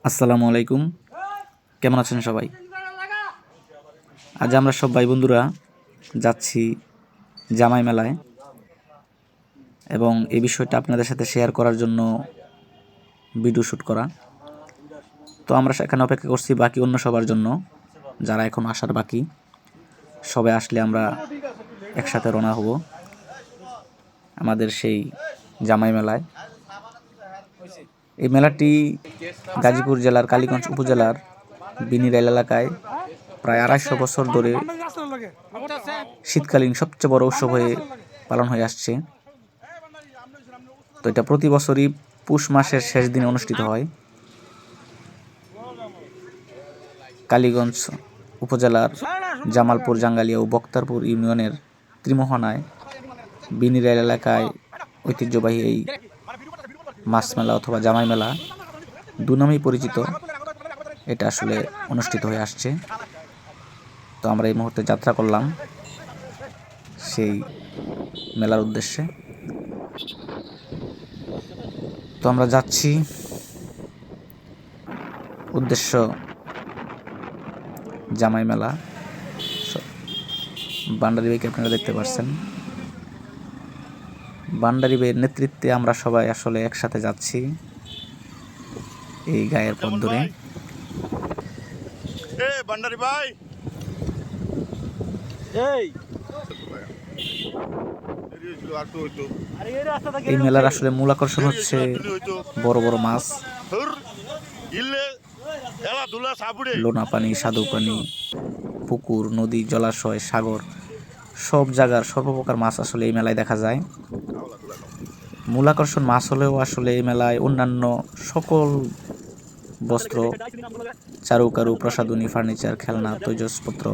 আসসালামু আলাইকুম, কেমন আছেন সবাই? আজ আমরা সব ভাই বন্ধুরা যাচ্ছি জামাই মেলায় এবং এই বিষয়টা আপনাদের সাথে শেয়ার করার জন্য ভিডিও শ্যুট করা। তো আমরা সেখানে অপেক্ষা করছি বাকি অন্য সবার জন্য, যারা এখন আসার বাকি। সবাই আসলে আমরা একসাথে রওনা হব আমাদের সেই জামাই মেলায়। এই মেলাটি গাজীপুর জেলার কালীগঞ্জ উপজেলার বিনিরাইল এলাকায় প্রায় ২৫০ বছর ধরে শীতকালীন সবচেয়ে বড় উৎসব হয়ে পালন হয়ে আসছে। তো এটা প্রতি বছরই পুষ মাসের শেষ দিনে অনুষ্ঠিত হয়। কালীগঞ্জ উপজেলার জামালপুর জাঙ্গালিয়া ও বক্তারপুর ইউনিয়নের ত্রিমোহনায় বিনিরাইল এলাকায় ঐতিহ্যবাহী এই মাছ মেলা অথবা জামাই মেলা দু নামেই পরিচিত, এটা আসলে অনুষ্ঠিত হয়ে আসছে। তো আমরা এই মুহূর্তে যাত্রা করলাম সেই মেলার উদ্দেশ্যে। তো আমরা যাচ্ছি, উদ্দেশ্য জামাই মেলা। বান্ডারি ভাইকে আপনারা দেখতে পাচ্ছেন, বান্ডারি ভাইয়ের নেতৃত্বে আমরা সবাই আসলে একসাথে যাচ্ছি এই গায়ের পথ ধরে। বান্ডারি ভাই এই মেলার আসলে মূল আকর্ষণ হচ্ছে বড় বড় মাছ, লোনা পানি, স্বাদু পানি, পুকুর, নদী, জলাশয়, সাগর, সব জায়গার সর্বপ্রকার মাছ আসলে এই মেলায় দেখা যায়। মূল আকর্ষণ মাছ হলেও আসলে এই মেলায় অন্যান্য সকল বস্ত্র, চারুকারু, প্রসাধনী, ফার্নিচার, খেলনা, তৈজসপত্র,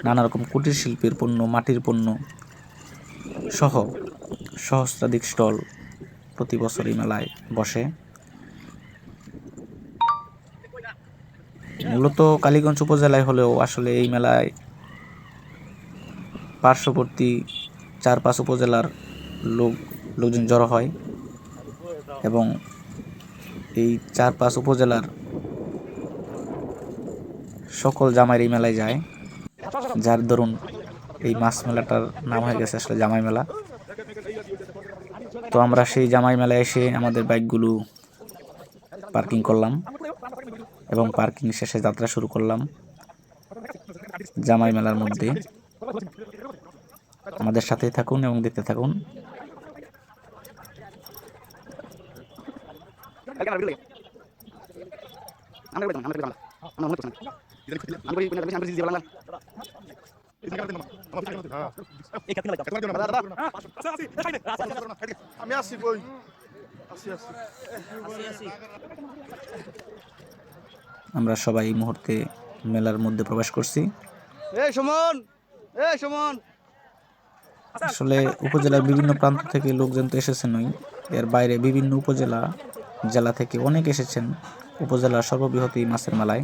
নানা রকম কুটির শিল্পের পণ্য, মাটির পণ্য সহ সহস্রাধিক স্টল প্রতি বছর এই মেলায় বসে। মূলত কালীগঞ্জ উপজেলায় হলেও আসলে এই মেলায় পার্শ্ববর্তী ৪-৫ উপজেলার লোকজন জড়ো হয় এবং এই ৪-৫ উপজেলার সকল জামাইয়ের এই মেলায় যায়, যার দরুন এই মাছ মেলাটার নাম হয়ে গেছে আসলে জামাই মেলা। তো আমরা সেই জামাই মেলায় এসে আমাদের বাইকগুলো পার্কিং করলাম এবং পার্কিং শেষে যাত্রা শুরু করলাম জামাই মেলার মধ্যে। আমাদের সাথেই থাকুন এবং দেখতে থাকুন। আমরা সবাই এই মুহূর্তে মেলার মধ্যে প্রবেশ করছি। আসলে উপজেলার বিভিন্ন প্রান্ত থেকে লোকজন তো এসেছেনই, এর বাইরে বিভিন্ন উপজেলা জেলা থেকে অনেক এসেছেন উপজেলার সর্ববৃহৎ এই মাছের মেলায়।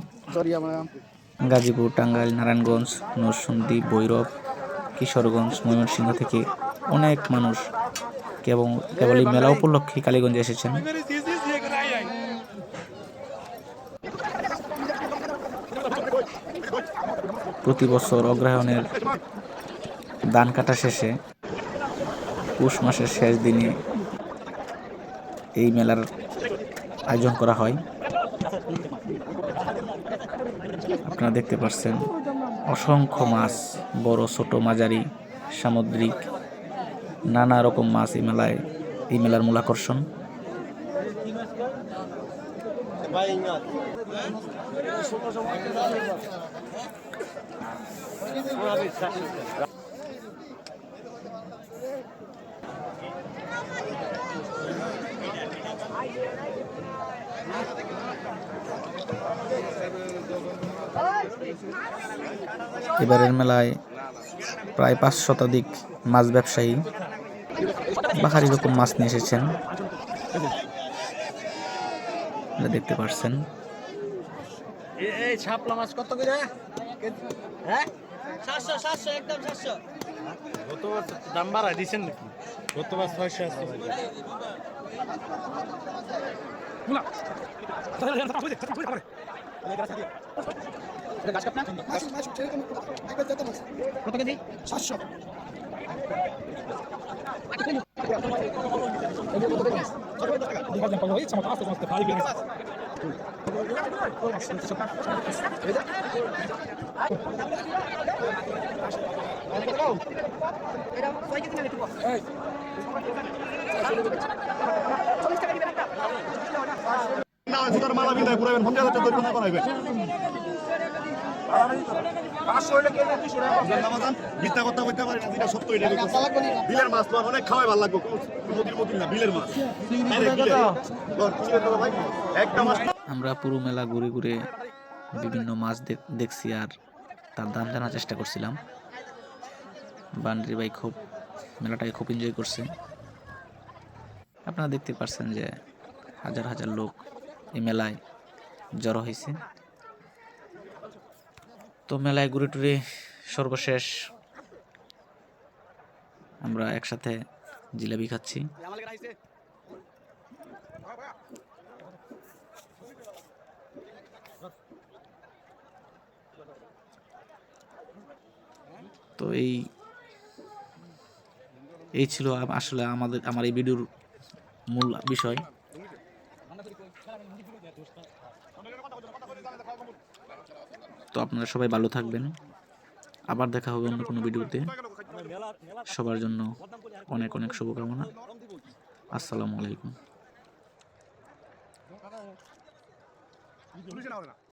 গাজীপুর, টাঙ্গাইল, নারায়ণগঞ্জ, নরসিংদী, ভৈরব, কিশোরগঞ্জ, ময়মনসিংহ থেকে অনেক মানুষ কেবল এই মেলা উপলক্ষে কালীগঞ্জে এসেছেন। প্রতি বছর অগ্রহায়ণের ধান কাটা শেষে পৌষ মাসের শেষ দিনে এই মেলার আয়োজন করা হয়। আপনারা দেখতে পাচ্ছেন অসংখ্য মাছ, বড়, ছোট, মাঝারি, সামুদ্রিক নানা রকম মাছ এই মেলার মূল আকর্ষণ। এবারের মেলায় প্রায় ৫ শতাধিক মাছ ব্যবসায়ী বাহারি রকম মাছ নিয়ে এসেছেন, দেখতে পাচ্ছেন। ছাপলা মাছ কত করে? হ্যাঁ 700 একদম 700। গতবার দাম বাড়ায় দিচ্ছেন নাকি? গতবার 600 আছে। কত কেজি? 700। না জুতার মালা বিদায় পুরাবেন 50,000 টাকা ধরে করাইবেন মিথ্যা কথা বলতে পারি না, যেটা সত্য এটা বিলের মাছ তো অনেক খাওয়াই ভালো লাগবে, নদীর মতো না, বিলের মাছ একটা মাছ। আমরা পুরো মেলা ঘুরে ঘুরে বিভিন্ন মাছ দেখছি আর তার দাম জানার চেষ্টা করছিলাম। বান্ডারি ভাই খুব মেলাটাকে খুব এনজয় করছে। আপনারা দেখতে পাচ্ছেন যে হাজার হাজার লোক এই মেলায় জড়ো হয়েছে। তো মেলায় ঘুরে টুরে সর্বশেষ আমরা একসাথে জিলাপি খাচ্ছি। তো এই ছিল আসলে আমার এই ভিডিওর মূল বিষয়। তো আপনারা সবাই ভালো থাকবেন, আবার দেখা হবে অন্য কোনো ভিডিওতে। সবার জন্য অনেক অনেক শুভকামনা। আসসালামু আলাইকুম।